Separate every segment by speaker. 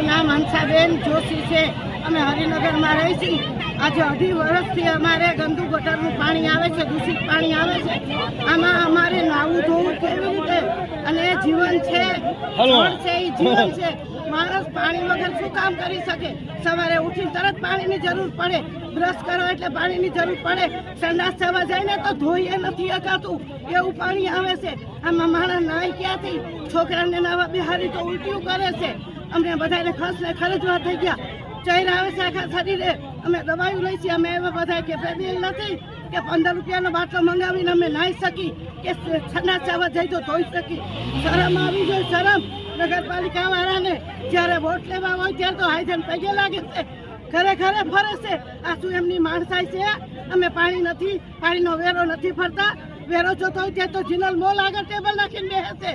Speaker 1: મારું નામ હંસાબેન જોશી છે। અમે હરિનગરમાં રહી છીએ। આજે 2.5 વર્ષથી અમારે ગંદુ ગટરનું પાણી આવે છે, દૂષિત પાણી આવે છે। આમાં અમારે નાવું ધોવું કેવી રીતે? અને એ જીવન છે, જળ છે, એ જીવન છે। માણસ પાણી વગર શું કામ કરી શકે? સવારે ઉઠીને તરત પાણીની જરૂર પડે, બ્રશ કરો એટલે પાણીની જરૂર પડે, સંડાસ જવા જાય ને તો ધોઈએ નથી શકાતું એવું પાણી આવે છે। આમાં માણસ નાય ક્યાંથી? છોકરાને નાવા બિહારી તો ઉલટીઓ કરે છે। અમને બધાને ખસને ખરજવા થઈ ગયા, ચહેર આવે છે આખા શરીરે। અમે દવાઈ લઈ છીએ। અમે એવા બધા કે પેબિલ નથી કે 15 રૂપિયાનો બાટલો મંગાવીને અમે નાહી શકી કે સંડાસ જવા જાય તો ધોઈ શકી। શરમ આવી જોઈએ, શરમ નગરપાલિકા વાળાને। જ્યારે વોટ લેવા હોય ત્યારે તો હાઈજન પગે લાગે છે, ઘરે ઘરે ફરે છે। આ શું એમની માણસાઈ છે? અમે પાણી નથી, પાણીનો વેરો નથી ભરતા। વેરો જોતો હોય ત્યાં તો જિનલ મોલ આગળ ટેબલ નાખીને બેસે છે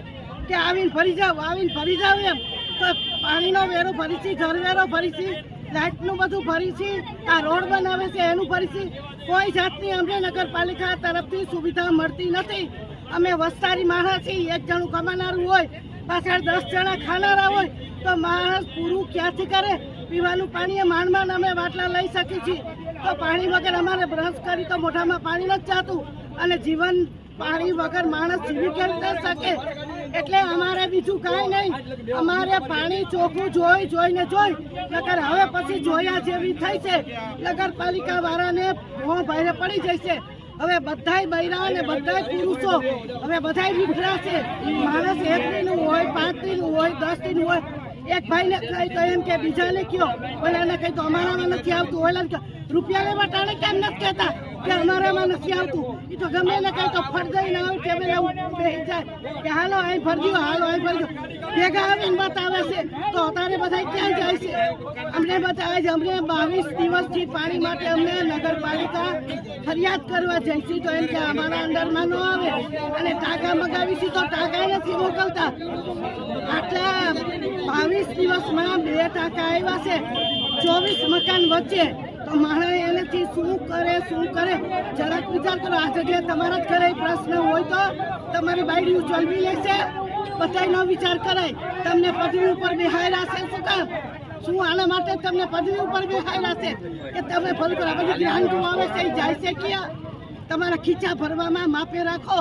Speaker 1: કે આવીને ભરી જાવ, આવીને ભરી જાવ એમ। તો પાણીનો વેરો ભરી છે, ઘર વેરો ભરી છે, લાઇટનું બધું ભરી છે, આ રોડ બનાવે છે એનું ભરી છે। કોઈ જાતની અમને નગરપાલિકા તરફથી સુવિધા મળતી નથી। અમે વસ્તારી માણસ છીએ। એક જણું કમાનારું હોય, પાછળ 10 જણા ખાનારા હોય તો માણસ પૂરું ક્યાંથી કરે? પીવાનું પાણી માંડ અમે બાટલા લઈ શકીએ છીએ। તો પાણી વગર અમારે બ્રશ કરી તો મોઢામાં પાણી નથી જતું, અને જીવન પાણી વગર માણસ જીવી કેવી રીતે શકે? એટલે અમારે બીજું કાંઈ નહીં, અમારે પાણી ચોખ્ખું જોઈને નકર હવે પછી જોયા જેવી થઈ છે। નગરપાલિકા વાળાને ભોં ભારે પડી જશે। હવે બધાય બૈરા અને બધાય પુરુષો હવે બધાય વિખરા છે। માણસ 1 દિનનું હોય, 5 દિનનું હોય, 10 દિનનું હોય। એક ભાઈને કહી તો એમ કે બીજાને કયો, ઓલાને કહી તો અમારામાં નથી આવતું, ઓલાને રૂપિયા લેવા ટાણે કેમ નથી કહેતા કે અમારામાં નથી આવતું? એ તો ગમે એને કહી તો ફરજાઈ ના આવે, ટેબલ બેસી જાય કે હાલો અહીં ભરજો, હાલો અહીં ભરજો, ભેગા આવીને બતાવે છે। તો અત્યારે બધા ક્યાં જાય છે? અમને બતાવે છે। અમને 22 દિવસથી પાણી માટે અમને નગરપાલિકા ફરિયાદ કરવા જાય છે, તો એમ કે અમારા અંડરમાં ન આવે, અને ટાંકા મગાવીશું તો ટાંકા નથી મોકલતા। આટલા 22 દિવસમાં 2 ટાંકા આવ્યા છે, 24 મકાન વચ્ચે। તો માણસ એનાથી શું કરે? જરાક વિચાર કરો। આ જગ્યાએ તમારા જ ઘરે પ્રશ્ન હોય તો તમારી બાયડીઓ ચલવી લેશે? બધાનો વિચાર કરાય। તમને પદવી ઉપર બેહાયરા છે શું કામ? શું આના માટે તમને પદવી ઉપર બેહાયરા છે કે તમે ફરી બધી ગ્રાન્ટો આવે છે, જાય છે ક્યાં? તમારા ખીચા ભરવામાં માપે રાખો।